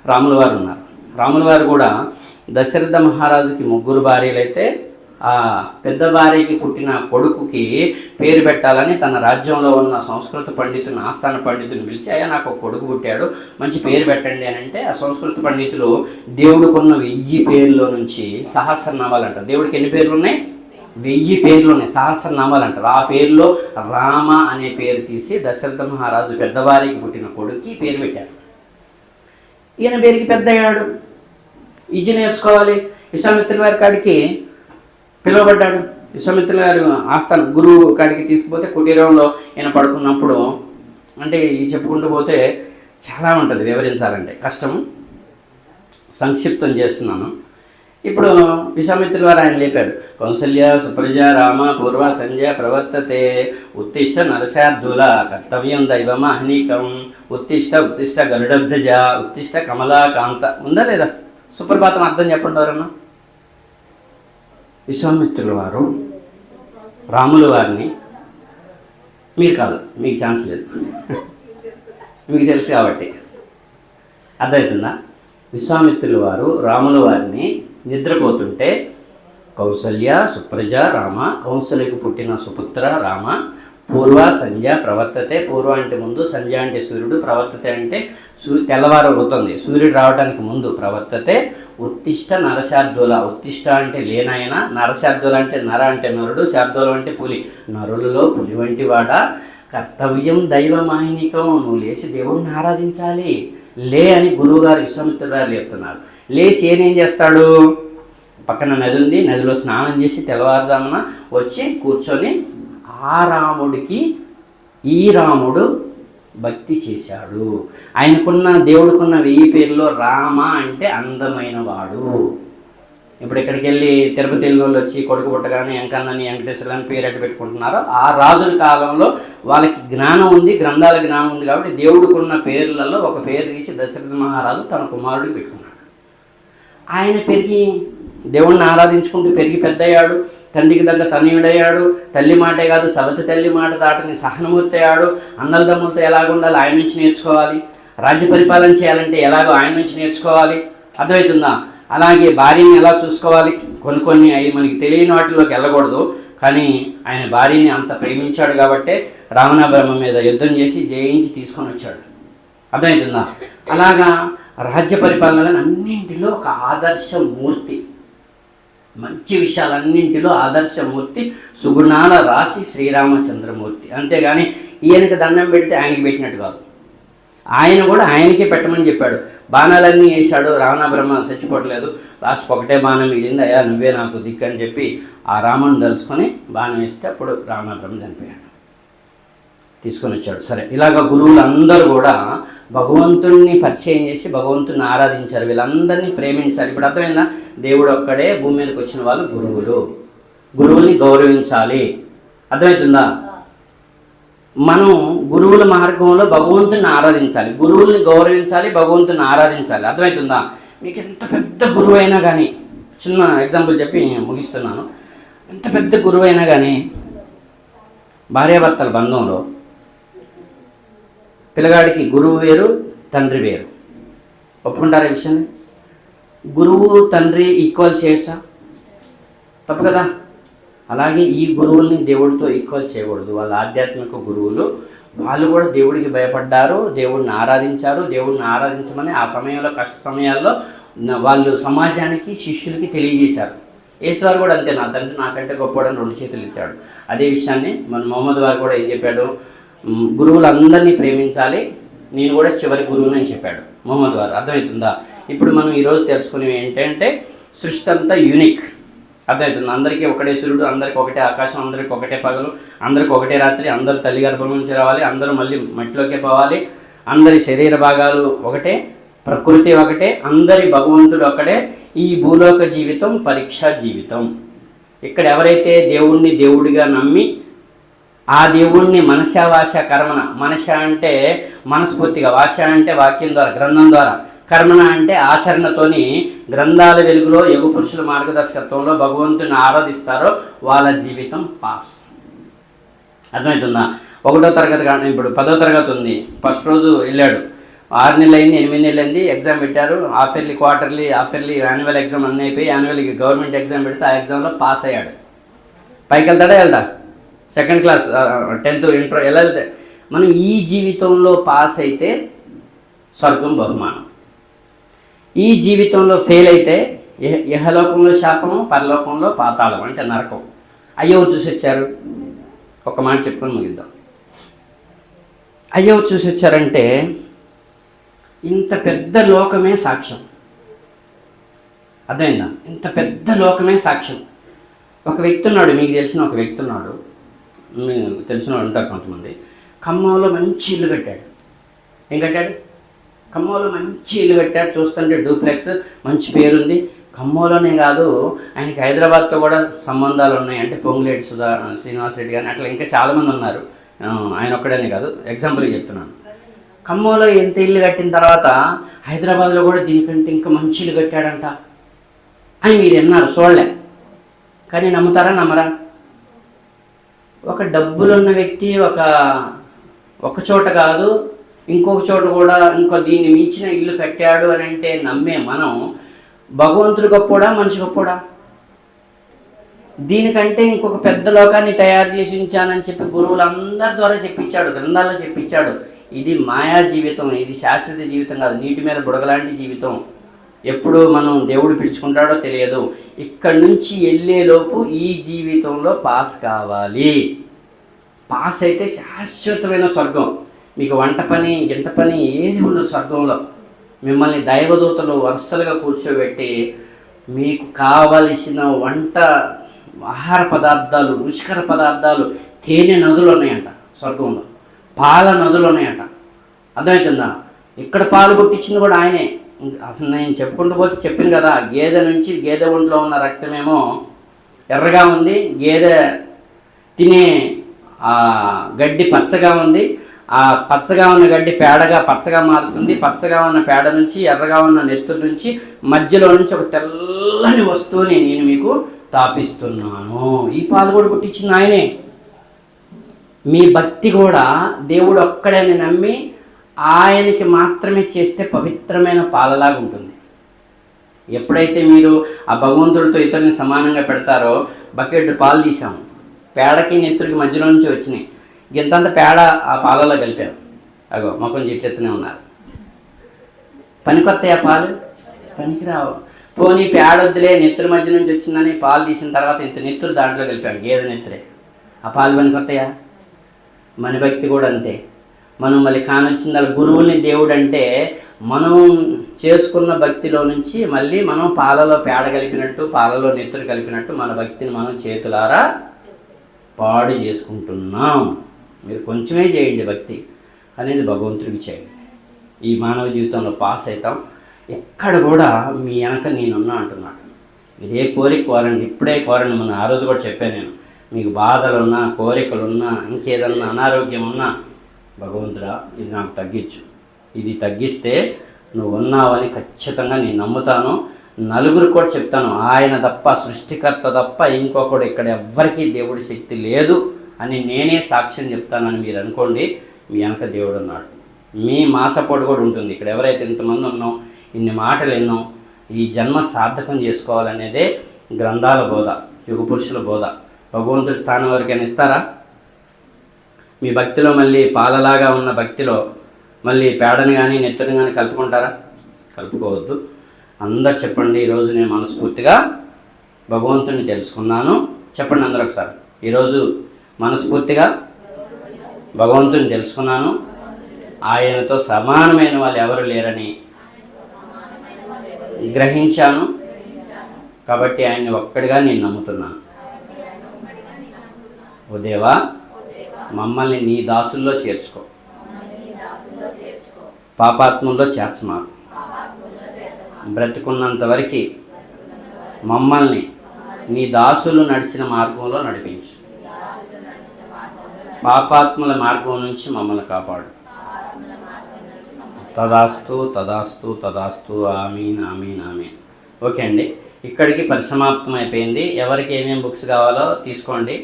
రాముల వారు ఉన్నారు. రాముల వారు కూడా దశరథ మహారాజుకి 3 భార్యలైతే ఆ పెద్ద భార్యకి పుట్టిన కొడుకుకి పేరు పెట్టాలని తన రాజ్యంలో ఉన్న సంస్కృత పండితుని, ఆస్థాన పండితుని పిలిచి, అయ్యా నాకు ఒక కొడుకు పుట్టాడు, మంచి పేరు పెట్టండి అని అంటే, ఆ సంస్కృత పండితులు దేవుడికున్న 1000 పేర్లో నుంచి సహస్రనామాలు అంటారు. దేవుడికి ఎన్ని పేర్లు ఉన్నాయి? 1000 పేర్లు ఉన్నాయి, సహస్రనామాలు అంటారు. ఆ పేరులో రామ అనే పేరు తీసి దశరథ మహారాజు పెద్ద భార్యకి పుట్టిన కొడుక్కి పేరు పెట్టారు. ఈయన పేరుకి పెద్ద అయ్యాడు, విద్య నేర్చుకోవాలి. విశ్వామిత్రుల వారి కాడికి పిలువబడ్డాడు. విశ్వామిత్రుల గారు ఆస్థానం గురువు కాడికి తీసుకుపోతే కుటీరంలో ఈయన పడుకున్నప్పుడు, అంటే చెప్పుకుంటూ పోతే చాలా ఉంటుంది, వివరించాలంటే కష్టం, సంక్షిప్తం చేస్తున్నాను. ఇప్పుడు విశ్వామిత్రుల వారు ఆయన లేపాడు. కౌసల్య సుప్రజ రామ పూర్వ సంధ్య ప్రవర్తతే ఉత్తిష్ట నరశార్దూల కర్తవ్యం దైవమాహ్నికం ఉత్తిష్ట ఉత్తిష్ట గరుడబ్ధజ ఉత్తిష్ట కమలాకాంత. ఉందా లేదా? సుప్రభాతం అర్థం చెప్పండి ఎవరన్నా. విశ్వామిత్రుల వారు రాముల వారిని, మీరు కాదు, మీకు ఛాన్స్ లేదు, మీకు తెలుసు కాబట్టి అర్థమవుతుందా? విశ్వామిత్రుల వారు రాముల వారిని నిద్రపోతుంటే కౌసల్య సుప్రజ రామ, కౌసల్యకు పుట్టిన సుపుత్ర రామ, పూర్వ సంధ్య ప్రవర్తతే, పూర్వ అంటే ముందు, సంధ్య అంటే సూర్యుడు, ప్రవర్తతే అంటే తెల్లవారు అవుతుంది, సూర్యుడు రావడానికి ముందు ప్రవర్తతే, ఉత్తిష్ట నరశార్దూల, ఉత్తిష్ట అంటే లేనాయన, నరశార్దూల అంటే నర అంటే నరుడు, శార్దూలం అంటే పులి, నరులలో పులి వంటి వాడ, కర్తవ్యం దైవమాహినికం, నువ్వు లేచి దేవుణ్ణి ఆరాధించాలి, లే అని గురువుగారు విశ్వామిత్రుల గారు చెప్తున్నారు. లేచి ఏం చేస్తాడు? పక్కన నది ఉంది, నదిలో స్నానం చేసి తెల్లవారుజామున వచ్చి కూర్చొని ఆ రాముడికి ఈ రాముడు భక్తి చేశాడు. ఆయనకున్న దేవుడికున్న 1000 పేర్లో రామ అంటే అందమైన వాడు. ఇప్పుడు ఇక్కడికి వెళ్ళి తిరుపతి వాళ్ళు వచ్చి కొడుకు పుట్టగానే వెంకన్నని వెంకటేశ్వరని పేరు ఎట్టు పెట్టుకుంటున్నారో, ఆ రాజుల కాలంలో వాళ్ళకి జ్ఞానం ఉంది, గ్రంథాల జ్ఞానం ఉంది కాబట్టి దేవుడికున్న పేర్లలో ఒక పేరు తీసి దశరథ మహారాజు తన కుమారుడికి పెట్టుకున్నాడు. ఆయన పెరిగి దేవుణ్ణి ఆరాధించుకుంటూ పెరిగి పెద్దయ్యాడు, తండ్రికి దగ్గర తనయుడయ్యాడు, తల్లి మాటే కాదు సవతి తల్లి మాట దాటని సహనమూర్తి అయ్యాడు. అన్నల తమ్ములతో ఎలాగ ఉండాలి ఆయన నుంచి నేర్చుకోవాలి, రాజ్య పరిపాలన చేయాలంటే ఎలాగో ఆయన నుంచి నేర్చుకోవాలి. అర్థమవుతుందా? అలాగే భార్యని ఎలా చూసుకోవాలి, కొన్ని అవి మనకి తెలియని వాటిలోకి వెళ్ళకూడదు. కానీ ఆయన భార్యని అంత ప్రేమించాడు కాబట్టే రావణాబ్రహ్మ మీద యుద్ధం చేసి జయించి తీసుకొని వచ్చాడు. అర్థమవుతుందా? అలాగా రాజ్య పరిపాలన అన్నింటిలో ఒక ఆదర్శమూర్తి, మంచి విషయాలన్నింటిలో ఆదర్శమూర్తి, సుగుణాల రాశి శ్రీరామచంద్రమూర్తి. అంతేగాని ఈయనకి దండం పెడితే ఆయనకి పెట్టినట్టు కాదు, ఆయన కూడా ఆయనకే పెట్టమని చెప్పాడు. బాణాలన్నీ వేశాడు, రావణాబ్రహ్మ చచ్చిపోవట్లేదు, లాస్ట్ ఒకటే బాణం మిగిలింది, అయ్యా నువ్వే నాకు దిక్కు అని చెప్పి ఆ రాముని దలుచుకొని బాణం వేస్తే అప్పుడు రావణాబ్రహ్మ చనిపోయాడు, తీసుకొని వచ్చాడు. సరే, ఇలాగ గురువులు అందరూ కూడా భగవంతుణ్ణి పరిచయం చేసి భగవంతుని ఆరాధించారు, వీళ్ళందరినీ ప్రేమించాలి. ఇప్పుడు అర్థమైందా? దేవుడు ఒక్కడే భూమి మీదకి వచ్చిన వాళ్ళు గురువులు, గురువుల్ని గౌరవించాలి. అర్థమవుతుందా? మనం గురువుల మార్గంలో భగవంతుని ఆరాధించాలి, గురువుల్ని గౌరవించాలి, భగవంతుని ఆరాధించాలి. అర్థమవుతుందా? మీకు ఎంత పెద్ద గురువు అయినా కానీ, చిన్న ఎగ్జాంపుల్ చెప్పి ముగిస్తున్నాను, ఎంత పెద్ద గురువు అయినా కానీ భార్యాభర్తల బంధంలో పిల్లగాడికి గురువు వేరు తండ్రి వేరు, ఒప్పుకుంటారా ఈ విషయాన్ని? గురువు తండ్రి ఈక్వల్ చేయొచ్చా? తప్పు కదా. అలాగే ఈ గురువుల్ని దేవుడితో ఈక్వల్ చేయకూడదు. వాళ్ళ ఆధ్యాత్మిక గురువులు, వాళ్ళు కూడా దేవుడికి భయపడ్డారు, దేవుడిని ఆరాధించారు. దేవుడిని ఆరాధించమని ఆ సమయంలో, కష్ట సమయాల్లో వాళ్ళు సమాజానికి శిష్యులకి తెలియజేశారు. యేసువారు కూడా అంతే, నా తండ్రి నాకంటే గొప్పవాడని 2 చేతులు ఎత్తాడు. అదే విషయాన్ని మన మొహమ్మద్ వారు కూడా ఏం చెప్పాడు? గురువులందరినీ ప్రేమించాలి, నేను కూడా చివరి గురువుని అని చెప్పాడు మొహమ్మద్ వారు. అర్థమవుతుందా? ఇప్పుడు మనం ఈరోజు తెలుసుకునేవి ఏంటంటే సృష్టి అంతా యూనిక్. అర్థమవుతుంది? అందరికీ ఒకటే సూర్యుడు, అందరికీ ఒకటే ఆకాశం, అందరికీ ఒకటే పగలు, అందరికీ ఒకటే రాత్రి, అందరూ తల్లి గర్భం నుంచి రావాలి, అందరూ మళ్ళీ మట్టిలోకే పోవాలి, అందరి శరీర భాగాలు ఒకటే, ప్రకృతి ఒకటే, అందరి భగవంతుడు ఒకటే. ఈ భూలోక జీవితం పరీక్షా జీవితం. ఇక్కడ ఎవరైతే దేవుణ్ణి దేవుడిగా నమ్మి ఆ దేవుణ్ణి మనస వాచ కర్మన, మనస అంటే మనస్ఫూర్తిగా, వాచ అంటే వాక్యం ద్వారా, గ్రంథం ద్వారా, కర్మన అంటే ఆచరణతోని గ్రంథాల వెలుగులో యుగ పురుషుల మార్గదర్శకత్వంలో భగవంతుని ఆరాధిస్తారో వాళ్ళ జీవితం పాస్. అర్థమవుతుందా? 1వ తరగతి కానీ ఇప్పుడు 10వ తరగతి ఉంది, ఫస్ట్ రోజు వెళ్ళాడు, 6 నెలలు అయింది, 8 నెలలు అయింది, ఎగ్జామ్ పెట్టారు. Half yearly, quarterly, half yearly, annual exam అన్నీ అయిపోయి యాన్యువల్ గవర్నమెంట్ ఎగ్జామ్ పెడితే ఆ ఎగ్జామ్లో పాస్ అయ్యాడు. పైకి వెళ్తాడా వెళ్తా? సెకండ్ క్లాస్, 10th, ఇంటర్ ఎలా వెళ్తే మనం ఈ జీవితంలో పాస్ అయితే స్వర్గం బహుమానం. ఈ జీవితంలో ఫెయిల్ అయితే ఇహలోకంలో శాపము, పరలోకంలో పాతాళం అంటే నరకం. అయ్యో చూసి వచ్చారు. ఒక మాట చెప్పుకొని ముగిద్దాం. అయ్యో చూసి వచ్చారంటే ఇంత పెద్ద లోకమే సాక్ష్యం. అర్థమైందా? ఇంత పెద్ద లోకమే సాక్ష్యం. ఒక వ్యక్తి ఉన్నాడు, మీకు తెలిసిన ఒక వ్యక్తి ఉన్నాడు, మీకు తెలిసిన ఉంటారు కొంతమంది. ఖమ్మంలో మంచి ఇల్లు కట్టాడు. ఏం కట్టాడు? ఖమ్మంలో మంచి ఇల్లు కట్టాడు. చూస్తుంటే డూప్లెక్స్, మంచి పేరుంది. ఖమ్మంలోనే కాదు, ఆయనకి హైదరాబాద్తో కూడా సంబంధాలు ఉన్నాయి. అంటే పొంగులేటి శ్రీనివాస్ రెడ్డి కానీ అట్లా ఇంకా చాలామంది ఉన్నారు. ఆయన ఒక్కడనే కాదు, ఎగ్జాంపుల్గా చెప్తున్నాను. ఖమ్మంలో ఎంత ఇల్లు కట్టిన తర్వాత హైదరాబాద్లో కూడా దీనికంటే ఇంకా మంచి ఇల్లు కట్టాడంట అని మీరు విన్నారు, చూడలే. కానీ నమ్ముతారా నమ్మరా? ఒక డబ్బులున్న వ్యక్తి ఒక చోట కాదు ఇంకొక చోట కూడా ఇంకో దీన్ని మించిన ఇల్లు కట్టాడు అని అంటే నమ్మే మనం భగవంతుడు గొప్పోడా, మనిషి గొప్పోడా? దీనికంటే ఇంకొక పెద్ద లోకాన్ని తయారు చేసి ఉంచానని చెప్పి గురువులందరి ద్వారా చెప్పించాడు, గ్రంథాల్లో చెప్పించాడు. ఇది మాయా జీవితం, ఇది శాశ్వత జీవితం కాదు, నీటి మీద బుడగలాంటి జీవితం. ఎప్పుడు మనం దేవుడు పిలుచుకుంటాడో తెలియదు. ఇక్కడి నుంచి వెళ్ళేలోపు ఈ జీవితంలో పాస్ కావాలి. పాస్ అయితే శాశ్వతమైన స్వర్గం. మీకు వంట పని, గింట పని ఏది ఉండదు స్వర్గంలో. మిమ్మల్ని దైవదూతలు వరుసలుగా కూర్చోబెట్టి మీకు కావలసిన వంట, ఆహార పదార్థాలు, రుచికర పదార్థాలు, తేనె నదులు ఉన్నాయంట స్వర్గంలో, పాల నదులు ఉన్నాయంట. అర్థమవుతుందా? ఇక్కడ పాలు పుట్టించింది కూడా ఆయనే. అసలు నేను చెప్పుకుంటూ పోతే చెప్పాను కదా, గేదె ఒంట్లో ఉన్న రక్తమేమో ఎర్రగా ఉంది, గేదె తినే గడ్డి పచ్చగా ఉంది. ఆ పచ్చగా ఉన్న గడ్డి పేడగా పచ్చగా మారుతుంది. పచ్చగా ఉన్న పేడ నుంచి, ఎర్రగా ఉన్న నెత్తుల నుంచి, మధ్యలో నుంచి ఒక తెల్లని వస్తువుని నేను మీకు తాపిస్తున్నాను. ఈ పాలు కూడా పుట్టించింది ఆయనే. మీ భక్తి కూడా దేవుడు ఒక్కడని నమ్మి ఆయనకి మాత్రమే చేస్తే పవిత్రమైన పాలలాగా ఉంటుంది. ఎప్పుడైతే మీరు ఆ భగవంతుడితో ఇతరుని సమానంగా పెడతారో, బకెట్ పాలు తీసాము, పేడకి నెత్తుడికి మధ్యలో నుంచి వచ్చినాయి, గింతంత పేడ ఆ పాలలో కలిపాము. అగో మొక్కం చెట్లెత్తనే ఉన్నారు. పనికొస్తాయి ఆ పాలు? పనికిరావు. పోనీ పేడొద్దులే, నెత్తురు మధ్య నుంచి వచ్చిందని పాలు తీసిన తర్వాత ఇంత నెత్తురు దాంట్లో కలిపాము, గేదె నెత్తురే. ఆ పాలు పనికొస్తాయా? మన భక్తి కూడా అంతే. మనం మళ్ళీ కానొచ్చింది అలా గురువుని దేవుడు అంటే మనం చేసుకున్న భక్తిలో నుంచి మళ్ళీ మనం పాలలో పేడ కలిపినట్టు, పాలలో నెత్తురు కలిపినట్టు మన భక్తిని మనం చేతులారా పాడు చేసుకుంటున్నాం. మీరు కొంచెమే చేయండి భక్తి, అనేది భగవంతుడికి చేయండి. ఈ మానవ జీవితంలో పాస్ అవుతాం. ఎక్కడ కూడా మీ వెనక నేనున్నా అంటున్నాడు. మీరు ఏ కోరిక కోరండి, ఇప్పుడే కోరండి. మనం ఆ రోజు కూడా చెప్పాను నేను, మీకు బాధలున్నా, కోరికలున్నా, ఇంకేదన్నా అనారోగ్యం ఉన్నా, భగవంతుడా ఇది నాకు తగ్గించు, ఇది తగ్గిస్తే నువ్వు ఉన్నావని ఖచ్చితంగా నేను నమ్ముతాను. నలుగురు కూడా చెప్తాను, ఆయన తప్ప, సృష్టికర్త తప్ప ఇంకొకడు ఇక్కడ ఎవ్వరికీ దేవుడి శక్తి లేదు అని నేనే సాక్ష్యం చెప్తానని మీరు అనుకోండి. మీ వెనక దేవుడు ఉన్నాడు. మా సపోర్ట్ కూడా ఉంటుంది. ఇక్కడ ఎవరైతే ఇంతమంది ఉన్నాం, ఇన్ని మాటలు ఎన్నో, ఈ జన్మ సార్థకం చేసుకోవాలనేదే గ్రంథాల బోధ, యుగపురుషుల బోధ. భగవంతుడి స్థానం వరకైనా ఇస్తారా? మీ భక్తిలో మళ్ళీ పాలలాగా ఉన్న భక్తిలో మళ్ళీ పేడని కానీ నెత్తుని కానీ కలుపుకుంటారా? కలుపుకోవద్దు. అందరు చెప్పండి, ఈరోజు నేను మనస్ఫూర్తిగా భగవంతుని తెలుసుకున్నాను. చెప్పండి అందరూ ఒకసారి, ఈరోజు మనస్ఫూర్తిగా భగవంతుని తెలుసుకున్నాను. ఆయనతో సమానమైన వాళ్ళు ఎవరు లేరని గ్రహించాను. కాబట్టి ఆయన్ని ఒక్కడిగా నేను నమ్ముతున్నాను. ఓ దేవా, మమ్మల్ని నీ దాసుల్లో చేర్చుకో, పాపాత్ముల్లో చేర్చమాకు. బ్రతికున్నంత వరకు మమ్మల్ని నీ దాసులు నడిచిన మార్గంలో నడిపించు. పాపాత్ముల మార్గం నుంచి మమ్మల్ని కాపాడు. తదాస్తు తదాస్తు తదాస్తు. ఆమీన్ ఆమీన్ ఆమీన్. ఓకే అండి, ఇక్కడికి పరిసమాప్తం అయిపోయింది. ఎవరికి ఏమేమి బుక్స్ కావాలో తీసుకోండి.